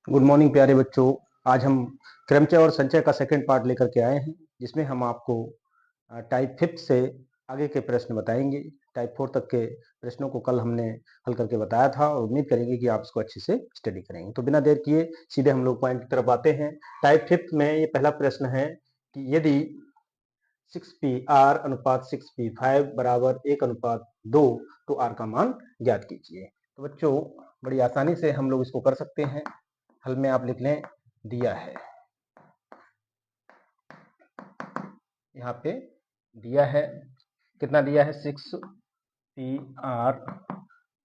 Good morning प्यारे बच्चों। आज हम क्रमचय और संचय का सेकंड पार्ट लेकर के आए हैं, जिसमें हम आपको टाइप फिफ्थ से आगे के प्रश्न बताएंगे। टाइप फोर तक के प्रश्नों को कल हमने हल करके बताया था और उम्मीद करेंगे कि आप इसको अच्छे से स्टडी करेंगे। तो बिना देर किए सीधे हम लोग पॉइंट की तरफ आते हैं। टाइप फिफ्थ में ये पहला प्रश्न है कि यदि 6p(r) अनुपात 6p(5) बराबर 1:2 तो r का मान ज्ञात कीजिए। तो बच्चों बड़ी आसानी से हम लोग इसको कर सकते हैं। हल में आप लिख लें दिया है, यहाँ पे दिया है, कितना दिया है 6p(r)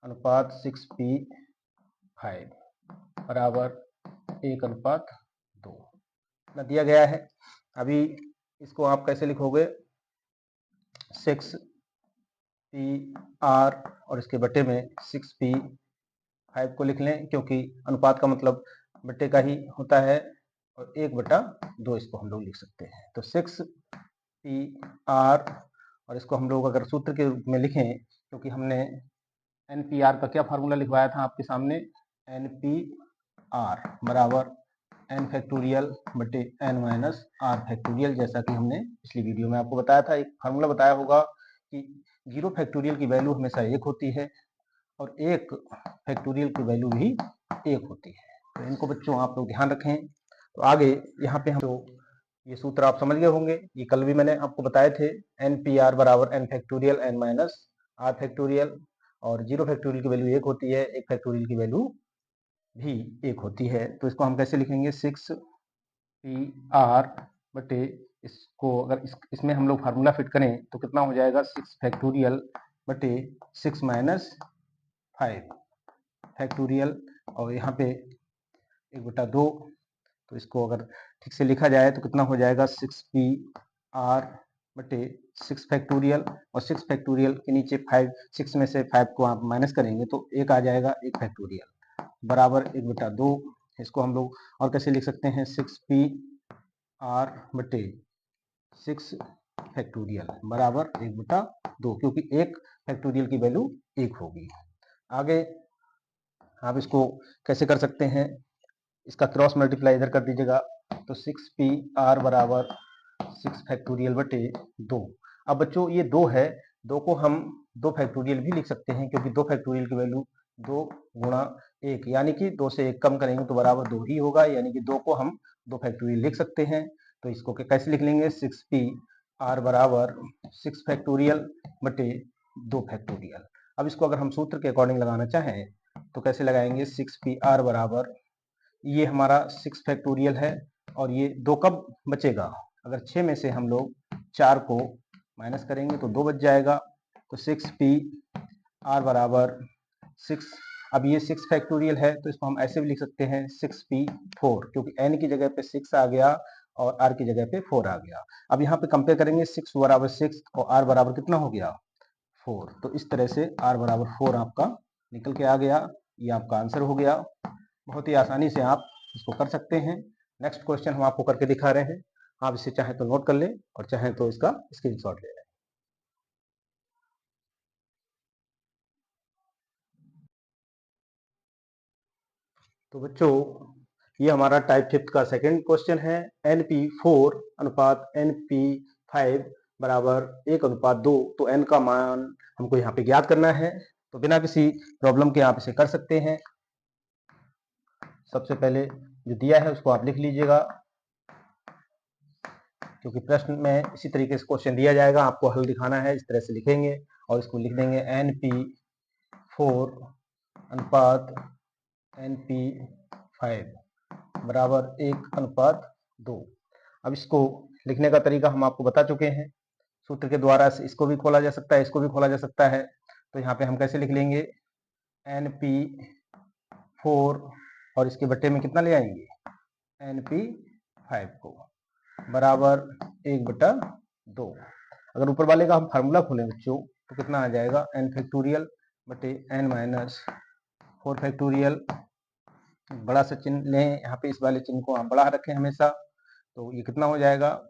अनुपात 6p(5) बराबर 1:2 ना दिया गया है। अभी इसको आप कैसे लिखोगे, 6p(r) और इसके बटे में 6p(5) को लिख लें, क्योंकि अनुपात का मतलब बटे का ही होता है और 1/2 इसको हम लोग लिख सकते हैं। तो 6p(r) और इसको हम लोग अगर सूत्र के रूप में लिखें, क्योंकि हमने NPR का क्या फार्मूला लिखवाया था आपके सामने, NPR बराबर n फैक्टोरियल बटे n माइनस r फैक्टोरियल। जैसा कि हमने पिछली वीडियो में आपको बताया था, एक फार्मूला बताया होगा कि 0 फैक्टोरियल की वैल्यू हमेशा 1 होती है और 1 फैक्टोरियल की वैल्यू भी 1 होती है। तो इनको बच्चों आप लोग ध्यान रखें। तो आगे यहाँ पे हम तो ये सूत्र आप समझ गए होंगे, ये कल भी मैंने आपको बताए थे। NPR बराबर n factorial n minus r factorial, और 0 फैक्टोरियल की वैल्यू 1 होती है, 1 फैक्टोरियल की वैल्यू भी 1 होती है। तो इसको हम कैसे लिखेंगे, 6p(r) बटे, इसको अगर इसमें हम लोग फार्मूला फिट करें तो कितना हो जाएगा, 6 फैक्टोरियल बटे 6 माइनस 5 फैक्टोरियल, और यहाँ पे 1/2। तो इसको अगर ठीक से लिखा जाए तो कितना हो जाएगा, 6p(r) बटे 6 फैक्टोरियल, और 6 फैक्टोरियल के नीचे 5, 6 में से 5 को आप माइनस करेंगे तो 1 आ जाएगा, 1 फैक्टोरियल बराबर 1/2। इसको हम लोग और कैसे लिख सकते हैं, 6p(r) बटे 6 फैक्टोरियल बराबर 1/2, क्योंकि 1 फैक्टोरियल की वैल्यू 1 होगी। आगे आप इसको कैसे कर सकते हैं, इसका क्रॉस मल्टीप्लाई इधर कर दीजिएगा, तो 6p(r) बराबर 6 फैक्टोरियल बटे 2। अब बच्चों ये 2 है, 2 को हम 2 फैक्टोरियल भी लिख सकते हैं, क्योंकि 2 फैक्टोरियल की वैल्यू 2 गुणा 1, यानी कि 2 से 1 कम करेंगे तो बराबर 2 ही होगा, यानी कि 2 को हम 2 फैक्टोरियल लिख सकते हैं। तो इसको कैसे लिख लेंगे, 6p(r) बराबर 6 फैक्टोरियल बटे 2 फैक्टोरियल। अब इसको अगर हम सूत्र के अकॉर्डिंग लगाना चाहें तो कैसे लगाएंगे, 6p(r) बराबर, ये हमारा 6 फैक्टोरियल है और ये 2 कब बचेगा, अगर 6 में से हम लोग 4 को माइनस करेंगे तो 2 बच जाएगा। तो 6p(r) बराबर 6, अब ये 6 फैक्टोरियल है तो इसको हम ऐसे भी लिख सकते हैं 6p(4), क्योंकि n की जगह पे 6 आ गया और r की जगह पे 4 आ गया। अब यहाँ पे कंपेयर करेंगे, 6 बराबर 6 और r बराबर कितना हो गया, 4। तो इस तरह से r बराबर 4 आपका निकल के आ गया, ये आपका आंसर हो गया। बहुत ही आसानी से आप इसको कर सकते हैं। नेक्स्ट क्वेश्चन हम आपको करके दिखा रहे हैं, आप इसे चाहे तो नोट कर लें और चाहे तो इसका स्क्रीनशॉट ले लें। तो बच्चों ये हमारा टाइप फिफ्थ का सेकंड क्वेश्चन है। NP4 अनुपात NP5 बराबर 1:2, तो n का मान हमको यहाँ पे ज्ञात करना है। तो बिना किसी प्रॉब्लम के आप इसे कर सकते हैं। सबसे पहले जो दिया है उसको आप लिख लीजिएगा, क्योंकि प्रश्न में इसी तरीके से क्वेश्चन दिया जाएगा, आपको हल दिखाना है, इस तरह से लिखेंगे और इसको लिख देंगे NP4 अनुपात NP5 बराबर 1:2। अब इसको लिखने का तरीका हम आपको बता चुके हैं, सूत्र के द्वारा से इसको भी खोला जा सकता है, इसको भी खोला जा सकता है। तो यहाँ पे हम कैसे लिख लेंगे, NP4 और इसके बट्टे में कितना ले आएंगे, NP5 को बराबर 1/2। अगर ऊपर वाले का हम फार्मूला खोलें बच्चों तो कितना आ जाएगा, n फैक्टोरियल बटे n माइनस 4 फैक्टोरियल। बड़ा सा चिन्ह लें, यहाँ पे इस वाले चिन्ह को आप बड़ा रखें हमेशा, तो ये कितना हो जाएगा,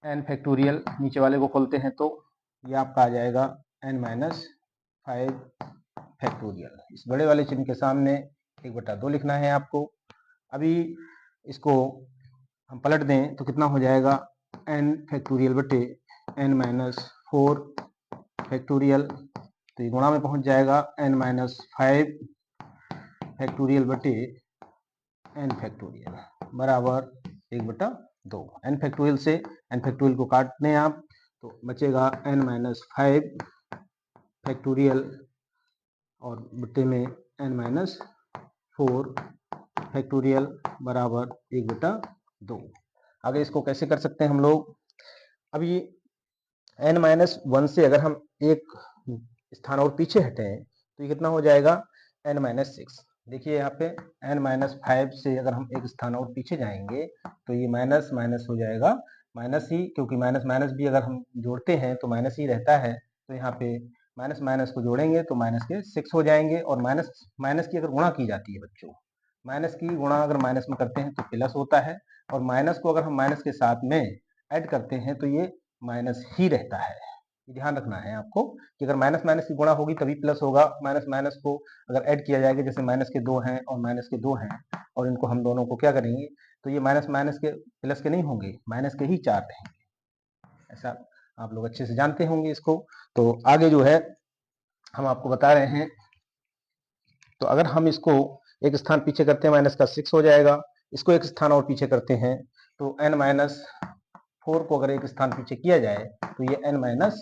n फैक्टोरियल, नीचे वाले को खोलते हैं तो ये आपका आ जाएगा n माइनस 5 फैक्टोरियल। इस बड़े वाले चिन्ह के सामने 1/2 लिखना है आपको। अभी इसको हम पलट दें तो कितना हो जाएगा, n फैक्टोरियल बटे n माइनस 4 फैक्टोरियल, तो ये गुणा में पहुंच जाएगा n माइनस 5 फैक्टोरियल बटे n फैक्टोरियल बराबर 1/2। n फैक्टोरियल से n फैक्टोरियल को काट दें आप तो बचेगा n माइनस 5 फैक्टोरियल और बटे में n माइनस 4 फैक्टोरियल बराबर 1/2। आगे इसको कैसे कर सकते हैं हम लोग, अभी n माइनस 1 से अगर हम एक स्थान और पीछे हटें तो ये कितना हो जाएगा, n माइनस 6। देखिए यहाँ पे n माइनस 5 से अगर हम एक स्थान और पीछे जाएंगे तो ये माइनस माइनस हो जाएगा माइनस ही, क्योंकि माइनस माइनस भी अगर हम जोड़ते हैं तो माइनस ही रहता है। तो यहाँ पे माइनस माइनस को जोड़ेंगे तो माइनस के 6 हो जाएंगे, और माइनस माइनस की अगर गुणा की जाती है बच्चों, माइनस की गुणा अगर माइनस में करते हैं तो प्लस होता है, और माइनस को अगर हम माइनस के साथ में ऐड करते हैं तो ये माइनस ही रहता है। ध्यान रखना है आपको कि अगर माइनस माइनस की गुणा होगी तभी प्लस होगा, माइनस माइनस को अगर ऐड किया जाएगा, जैसे माइनस के 2 हैं और माइनस के 2 हैं और इनको हम दोनों को क्या करेंगे तो ये माइनस माइनस के प्लस के नहीं होंगे, माइनस के ही 4 रहेंगे। ऐसा आप लोग अच्छे से जानते होंगे इसको। तो आगे जो है हम आपको बता रहे हैं, तो अगर हम इसको एक स्थान पीछे करते हैं माइनस का 6 हो जाएगा, इसको एक स्थान और पीछे करते हैं तो n माइनस 4 को अगर एक स्थान पीछे किया जाए तो ये n माइनस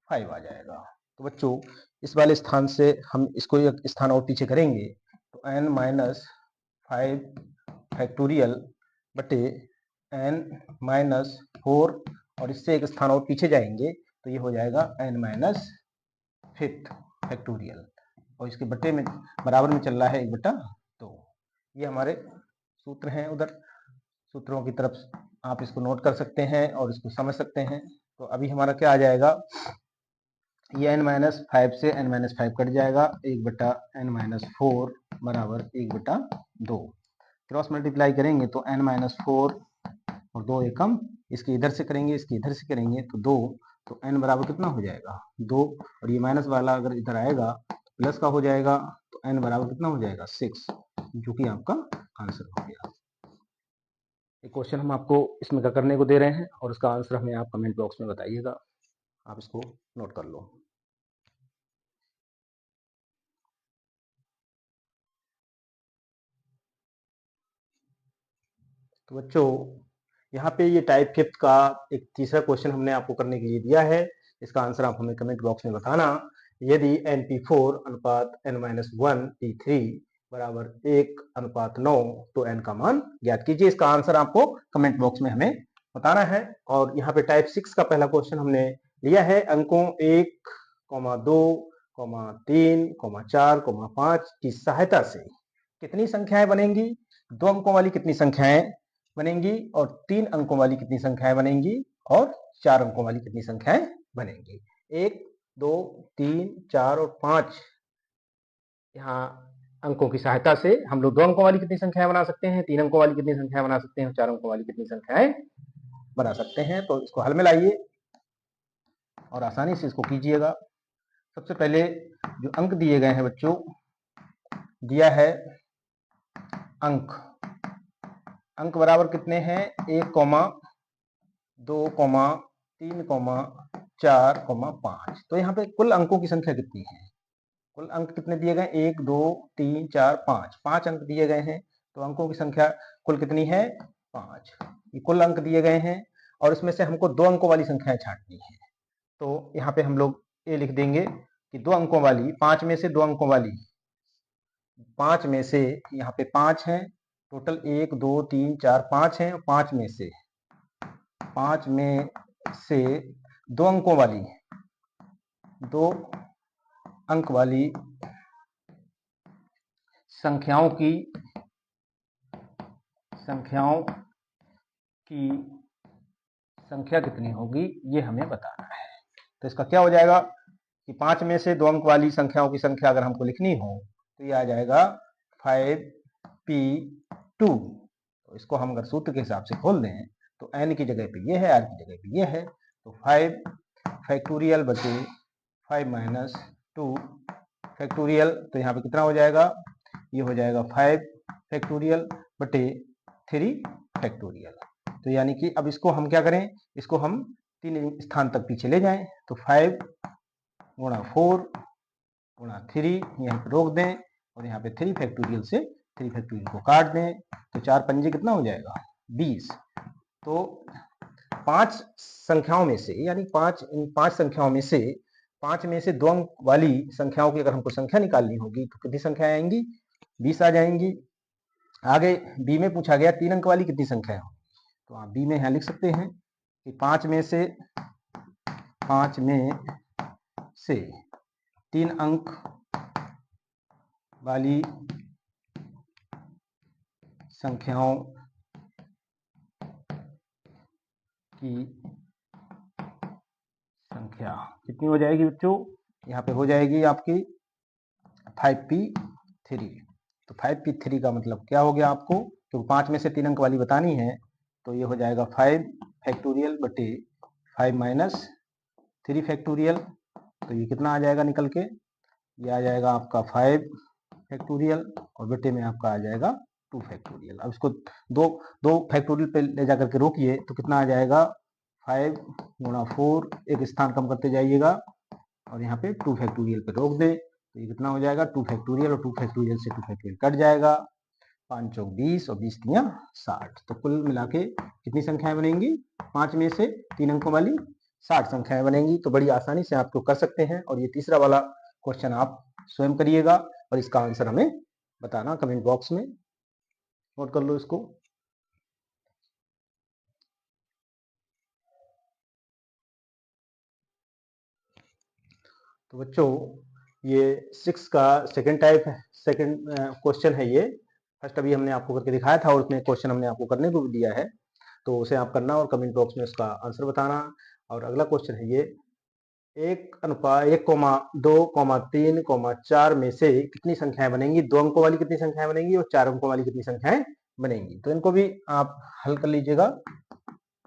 5 आ जाएगा। तो बच्चों इस वाले स्थान से हम इसको एक स्थान और पीछे करेंगे तो n माइनस 5 फैक्टोरियल बटे n माइनस 4, और इससे एक स्थान और पीछे जाएंगे तो ये हो जाएगा n माइनस 5 फैक्टोरियल, और इसके बटे में बराबर में चल रहा है 1/2। ये हमारे सूत्र हैं, उधर सूत्रों की तरफ आप इसको नोट कर सकते हैं और इसको समझ सकते हैं। तो अभी हमारा क्या आ जाएगा, ये n माइनस 5 से n माइनस 5 कट जाएगा, 1/n माइनस 4 बराबर 1/2। क्रॉस मल्टीप्लाई करेंगे तो n माइनस 4 और 2 एकम, इसके इधर से करेंगे इसके इधर से करेंगे तो 2, तो n बराबर कितना हो जाएगा 2, और ये माइनस वाला अगर इधर आएगा तो प्लस का हो जाएगा, तो n बराबर कितना हो जाएगा 6, जो कि आपका आंसर हो गया। एक क्वेश्चन हम आपको इसमें का करने को दे रहे हैं और उसका आंसर हमें आप कमेंट बॉक्स में बताइएगा, आप इसको नोट कर लो। तो बच्चों यहाँ पे ये टाइप 5 का एक तीसरा क्वेश्चन हमने आपको करने के लिए दिया है, इसका आंसर आप हमें कमेंट बॉक्स में बताना। यदि np4 अनुपात n-1 p3 बराबर 1:9 तो n का मान ज्ञात कीजिए। इसका आंसर आपको कमेंट बॉक्स में हमें बताना है। और यहाँ पे टाइप 6 का पहला क्वेश्चन हमने लिया है अंकों 1, 2, 3, 4, 5 की सहायता से कितनी संख्याएं बनेंगी, 2 अंकों वाली कितनी संख्याएं बनेंगी, और 3 अंकों वाली कितनी संख्याएं बनेंगी, और 4 अंकों वाली कितनी संख्याएं बनेंगी। 1, 2, 3, 4 और 5 यहाँ अंकों की सहायता से हम लोग 2 अंकों वाली कितनी संख्याएं बना सकते हैं, 3 अंकों वाली कितनी संख्याएं बना सकते हैं, 4 अंकों वाली कितनी संख्याएं बना सकते हैं। तो इसको हल में लाइए और आसानी से इसको कीजिएगा। सबसे पहले जो अंक दिए गए हैं बच्चों, दिया है अंक बराबर कितने हैं 1, 2, 3, 4, 5। तो यहाँ पे कुल अंकों की संख्या कितनी है, कुल अंक कितने दिए गए 1, 2, 3, 4, 5 अंक दिए गए हैं। तो अंकों की संख्या कुल कितनी है 5, ये कुल अंक दिए गए हैं, और इसमें से हमको 2 अंकों वाली संख्याएं छांटनी है। तो यहाँ पे हम लोग ये लिख देंगे कि 2 अंकों वाली, 5 में से 2 अंकों वाली, 5 में से यहाँ पे 5 हैं टोटल, 1, 2, 3, 4, 5 हैं। 5 में से 2 अंकों वाली, 2 अंक वाली संख्याओं की संख्या कितनी होगी ये हमें बताना है। तो इसका क्या हो जाएगा कि 5 में से 2 अंक वाली संख्याओं की संख्या अगर हमको लिखनी हो तो ये आ जाएगा 5p2। तो इसको हम अगर सूत्र के हिसाब से खोल दें तो n की जगह पे ये है, r की जगह पे ये है, तो 5 फैक्टोरियल बचे 5 माइनस 2 फैक्टोरियल, तो यहाँ पे कितना हो जाएगा, ये हो जाएगा 5 फैक्टोरियल बटे 3 फैक्टोरियल। तो यानी कि अब इसको हम क्या करें, इसको हम 3 स्थान तक पीछे ले जाएं, तो 5 गुणा 4 गुणा 3 यहाँ पे रोक दें और यहाँ पे 3 फैक्टोरियल से 3 फैक्टोरियल को काट दें, तो 4 पंजे कितना हो जाएगा 20। तो 5 संख्याओं में से, यानी 5 संख्याओं में से 5 में से 2 अंक वाली संख्याओं की अगर हमको संख्या निकालनी होगी तो कितनी संख्याएं आएंगी, 20 आ जाएंगी। आगे बी में पूछा गया 3 अंक वाली कितनी संख्याएं होंगी, तो आप बी में यहाँ लिख सकते हैं कि 5 में से 3 अंक वाली संख्याओं की संख्या कितनी हो जाएगी बच्चों, यहाँ पे हो जाएगी आपकी 5p3। तो 5p3 का मतलब क्या हो गया आपको, तो 5 में से 3 अंक वाली बतानी है, तो ये हो जाएगा 5 फैक्टोरियल बटे 5 माइनस 3 फैक्टोरियल। तो ये कितना आ जाएगा निकल के, ये आ जाएगा आपका 5 फैक्टोरियल और बेटे में आपका आ जाएगा 2 फैक्टोरियल। अब इसको दो फैक्टोरियल पे ले जाकर के रोकिए तो कितना आ जाएगा 5 गुणा 4, एक स्थान कम करते जाइएगा और यहाँ पे 2 फैक्टोरियल पे रोक दे, तो ये कितना हो जाएगा 2 फैक्टोरियल और 2 फैक्टोरियल से 2 फैक्टोरियल कट जाएगा, 5 चौक 20 और 20 तियां 60। तो कुल मिला के कितनी संख्याएं बनेंगी, 5 में से 3 अंकों वाली 60 संख्याएं बनेंगी। तो बड़ी आसानी से आप तो कर सकते हैं। और ये तीसरा वाला क्वेश्चन आप स्वयं करिएगा और इसका आंसर हमें बताना कमेंट बॉक्स में, नोट कर लो इसको। तो बच्चों ये 6 का सेकंड टाइप है, सेकंड क्वेश्चन है ये। फर्स्ट अभी हमने आपको करके दिखाया था और उसमें क्वेश्चन हमने आपको करने को भी दिया है, तो उसे आप करना और कमेंट बॉक्स में उसका आंसर बताना। और अगला क्वेश्चन है ये 1:1,2,3,4 में से कितनी संख्याएं बनेंगी, 2 अंकों वाली कितनी संख्याएं बनेंगी और 4 अंकों वाली कितनी संख्याएं बनेंगी। तो इनको भी आप हल कर लीजिएगा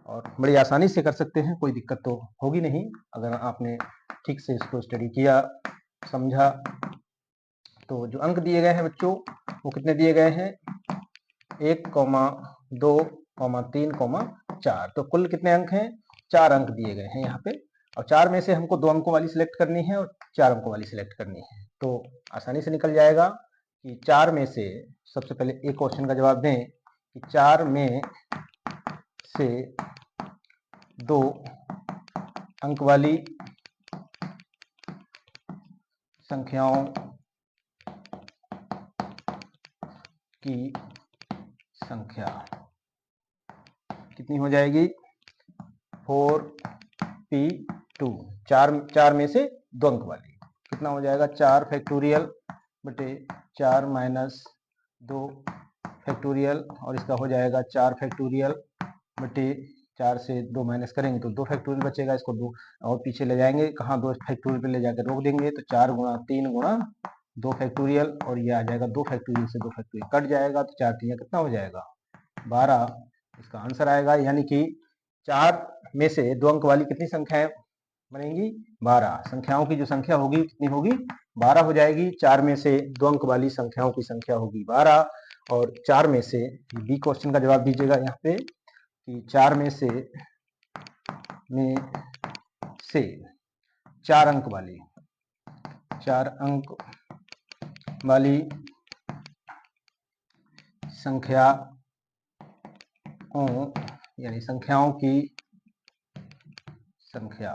और बड़ी आसानी से कर सकते हैं, कोई दिक्कत तो होगी नहीं अगर आपने ठीक से इसको स्टडी किया, समझा। तो जो अंक दिए गए हैं बच्चों वो कितने दिए गए हैं, 1,2,3,4। तो कुल कितने अंक हैं, 4 अंक दिए गए हैं यहाँ पे। और 4 में से हमको 2 अंकों वाली सिलेक्ट करनी है और 4 अंकों वाली सिलेक्ट करनी है, तो आसानी से निकल जाएगा कि 4 में से, सबसे पहले एक क्वेश्चन का जवाब दें कि 4 में से 2 अंक वाली संख्याओं की संख्या कितनी हो जाएगी, 4p2। 4 में से 2 अंक वाली कितना हो जाएगा, 4 फैक्टोरियल बटे 4 माइनस 2 फैक्टोरियल, और इसका हो जाएगा 4 फैक्टोरियल बटे 4 से 2 माइनस करेंगे तो 2 फैक्टोरियल बचेगा, इसको 2 और पीछे ले जाएंगे, कहाँ 2 फैक्टोरियल पे ले जाकर रोक देंगे, तो 4 गुणा 3 गुणा 2 फैक्टोरियल और ये आ जाएगा 2 फैक्टोरियल से 2 फैक्टोरियल कट जाएगा, तो 4 3 कितना हो जाएगा 12, इसका आंसर आएगा। यानी कि 4 में से 2 अंक वाली कितनी संख्याएं बनेंगी, 12 संख्याओं की जो संख्या होगी कितनी होगी, 12 हो जाएगी। 4 में से 2 अंक वाली संख्याओं की संख्या होगी 12 और 4 में से, बी क्वेश्चन का जवाब दीजिएगा यहाँ पे कि 4 में से 4 अंक वाली संख्याओं, यानी संख्याओं की संख्या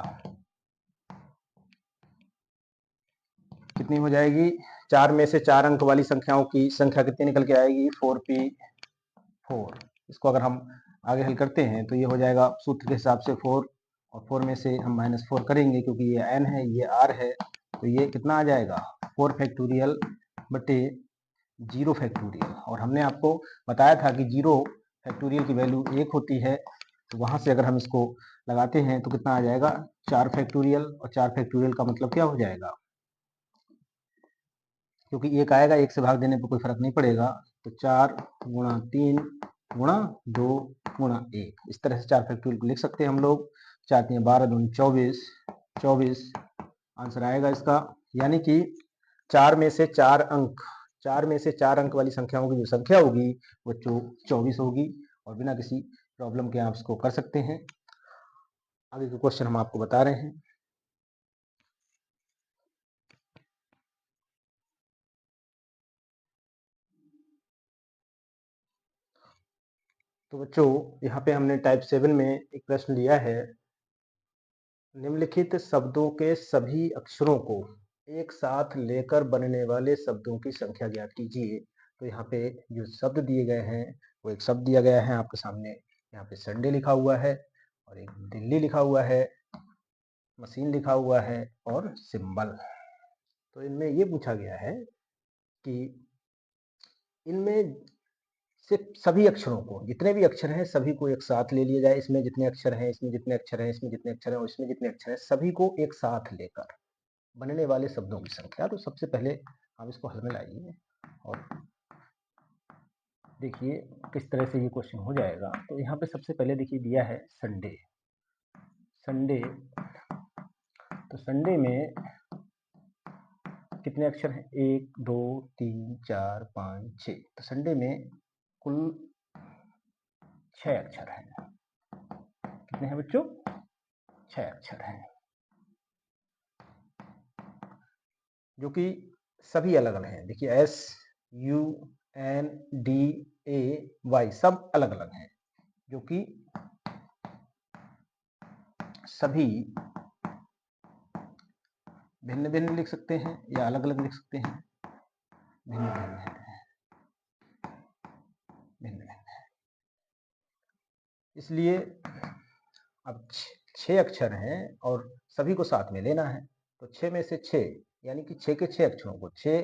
कितनी हो जाएगी, 4 में से 4 अंक वाली संख्याओं की संख्या कितनी निकल के आएगी, 4p4। इसको अगर हम आगे हल करते हैं तो ये हो जाएगा सूत्र के हिसाब से 4 और 4 में से हम -4 करेंगे क्योंकि ये n है ये r है, तो ये कितना आ जाएगा 4 फैक्टोरियल बटे 0 फैक्टोरियल। और हमने आपको बताया था कि 0 फैक्टोरियल की वैल्यू 1 होती है, तो वहां से अगर हम इसको लगाते हैं तो कितना आ जाएगा 4 फैक्टोरियल, और 4 फैक्टोरियल का मतलब क्या हो जाएगा, क्योंकि 1 आएगा 1 से भाग देने पर कोई फर्क नहीं पड़ेगा, तो 4 गुणा 3 गुणा 2 गुणा 1, इस तरह से 4 फैक्टोरियल को लिख सकते हैं हम लोग। 4 3 12 2 24 आंसर आएगा इसका। यानी कि 4 में से 4 अंक 4 में से 4 अंक वाली संख्याओं की जो संख्या होगी वो 24 होगी, और बिना किसी प्रॉब्लम के आप इसको कर सकते हैं। आगे के क्वेश्चन हम आपको बता रहे हैं। तो बच्चों यहाँ पे हमने टाइप 7 में एक प्रश्न लिया है, निम्नलिखित शब्दों के सभी अक्षरों को एक साथ लेकर बनने वाले शब्दों की संख्या ज्ञात कीजिए। तो यहाँ पे जो शब्द दिए गए हैं वो एक शब्द दिया गया है आपके सामने, यहाँ पे संडे लिखा हुआ है, और एक दिल्ली लिखा हुआ है, मशीन लिखा हुआ है, और सिंबल। तो इनमें ये पूछा गया है कि इनमें सिर्फ सभी अक्षरों को, जितने भी अक्षर हैं सभी को एक साथ ले लिया जाए। इसमें जितने अक्षर हैं, इसमें जितने अक्षर हैं, इसमें जितने अक्षर हैं, और इसमें जितने अक्षर हैं, सभी को एक साथ लेकर बनने वाले शब्दों की संख्या। तो सबसे पहले हम इसको हल में लाइए और देखिए किस तरह से ये क्वेश्चन हो जाएगा। तो यहाँ पे सबसे पहले देखिए दिया है संडे। संडे, तो संडे में कितने अक्षर हैं? 1 2 3 4 5 6। तो संडे में कुल 6 अक्षर हैं। कितने हैं बच्चों? 6 अक्षर हैं, जो कि सभी अलग अलग हैं। देखिए S U N D A Y सब अलग अलग हैं, जो कि सभी भिन्न भिन्न लिख सकते हैं या अलग अलग लिख सकते हैं। भिन्न भिन्न है, भिन्न भिन्न है। इसलिए अब 6 अक्षर हैं और सभी को साथ में लेना है। तो 6 में से 6 यानी कि 6 के 6 अक्षरों को, 6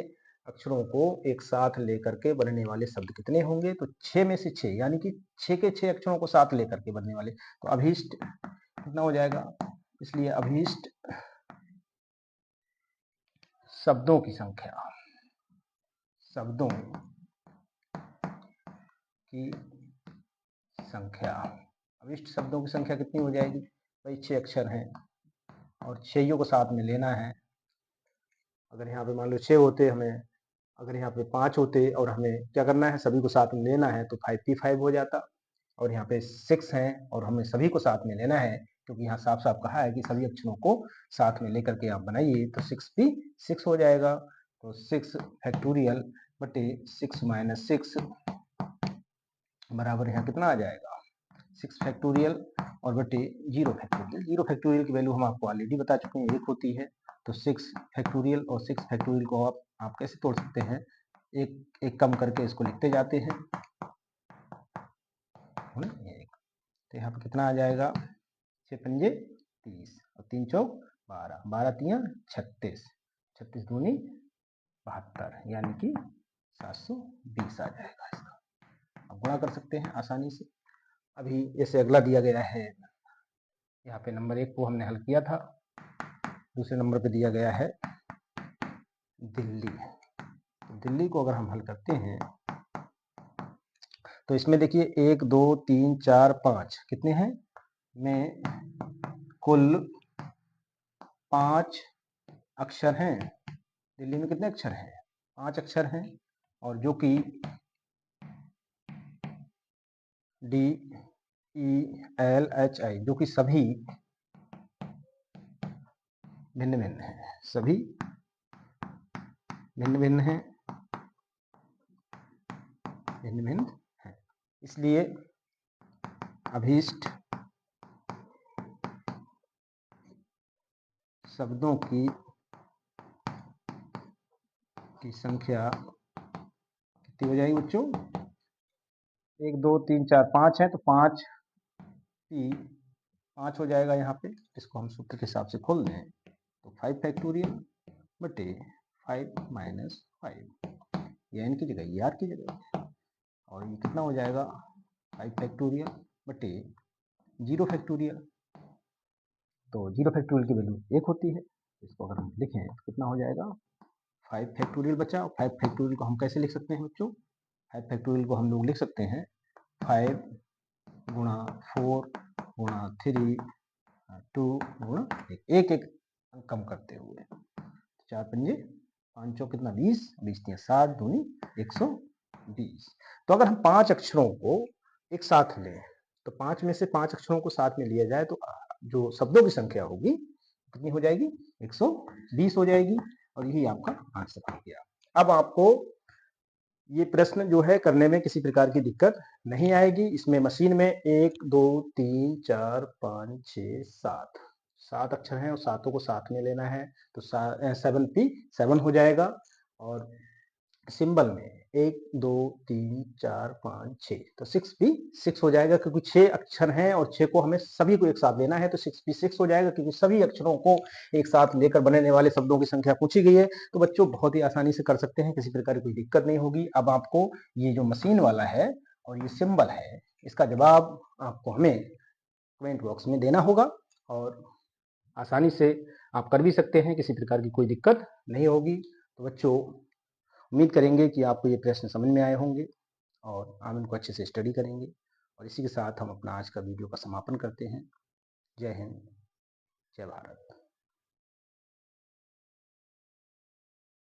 अक्षरों को एक साथ लेकर के बनने वाले शब्द कितने होंगे? तो 6 में से 6 यानी कि 6 के 6 अक्षरों को साथ लेकर के बनने वाले। तो अभीष्ट कितना हो जाएगा? इसलिए अभीष्ट शब्दों की संख्या, शब्दों की संख्या, अभीष्ट शब्दों की संख्या कितनी हो जाएगी? भाई 6 अक्षर हैं और 6 को साथ में लेना है। अगर यहाँ पे मान लो 6 होते, हमें अगर यहाँ पे 5 होते और हमें क्या करना है? सभी को साथ में लेना है, तो 5p5 हो जाता। और यहाँ पे 6 हैं और हमें सभी को साथ में लेना है, क्योंकि यहाँ साफ साफ कहा है कि सभी अक्षरों को साथ में लेकर के आप बनाइए। तो 6p6 हो जाएगा। तो 6 फैक्टोरियल बटे 6 माइनस 6 बराबर यहाँ कितना आ जाएगा? 6 फैक्टोरियल और बटे 0 फैक्टोरियल। 0 फैक्टोरियल की वैल्यू हम आपको ऑलरेडी बता चुके हैं, 1 होती है। तो 6 फैक्टोरियल और 6 फैक्टोरियल को आप कैसे तोड़ सकते हैं? एक एक कम करके इसको लिखते जाते हैं, है ना? तो यहाँ पे कितना आ जाएगा? 6 पंजे 30 और 3 चौक 12, 12 तियां 36, 36 दूनी 72, यानी कि 720 आ जाएगा इसका। अब गुणा कर सकते हैं आसानी से। अभी जैसे अगला दिया गया है, यहाँ पे नंबर 1 को हमने हल किया था, दूसरे नंबर पे दिया गया है दिल्ली। तो दिल्ली को अगर हम हल करते हैं तो इसमें देखिए 1 2 3 4 5 कितने हैं? में कुल 5 अक्षर हैं। दिल्ली में कितने अक्षर हैं? 5 अक्षर हैं, और जो कि DELHI, जो कि सभी भिन्न भिन्न हैं, सभी भिन्न भिन्न हैं, भिन्न भिन्न हैं। इसलिए अभीष्ट शब्दों की संख्या कितनी हो जाएगी बच्चों? 1 2 3 4 5 है, तो 5 हो जाएगा यहाँ पे। इसको हम सूत्र के हिसाब से खोल दें तो 5 फैक्टोरियल बटे 5 माइनस 5, ये n की जगह ये r की जगह, और ये कितना हो जाएगा? 5 फैक्टोरियल बटे 0 फैक्टोरियल। तो 0 फैक्टोरियल की वैल्यू 1 होती है। इसको अगर हम लिखें तो कितना हो जाएगा? 5 फैक्टोरियल बचा। 5 फैक्टोरियल को हम कैसे लिख सकते हैं बच्चों? 5 फैक्टोरियल को हम लोग लिख सकते हैं 5 गुणा 4 गुणा 3 2 गुणा 1, एक एक कम करते हुए। 4 पंजे 5 चौक कितना 20, 20 तिया 60 दूनी 120। तो अगर हम 5 अक्षरों को एक साथ लें तो 5 में से 5 अक्षरों को साथ में लिया जाए तो जो शब्दों की संख्या होगी कितनी हो जाएगी 120 हो जाएगी और यही आपका आंसर हो गया। अब आपको ये प्रश्न जो है करने में किसी प्रकार की दिक्कत नहीं आएगी। इसमें मशीन में 1 2 3 4 5 6 7 7 अक्षर हैं और सातों को साथ में लेना है तो 7P7 हो जाएगा। और सिंबल में 1 2 3 4 5 6 तो 6P6 हो जाएगा क्योंकि 6 अक्षर हैं और 6 को हमें सभी को एक साथ लेना है तो 6P6 हो जाएगा क्योंकि सभी अक्षरों को एक साथ लेकर बनने वाले शब्दों की संख्या पूछी गई है। तो बच्चों बहुत ही आसानी से कर सकते हैं, किसी प्रकार की कोई दिक्कत नहीं होगी। अब आपको ये जो मशीन वाला है और ये सिंबल है इसका जवाब आपको हमें कमेंट बॉक्स में देना होगा और आसानी से आप कर भी सकते हैं, किसी प्रकार की कोई दिक्कत नहीं होगी। तो बच्चों उम्मीद करेंगे कि आपको ये प्रश्न समझ में आए होंगे और आप इनको अच्छे से स्टडी करेंगे। और इसी के साथ हम अपना आज का वीडियो का समापन करते हैं। जय हिंद, जय भारत।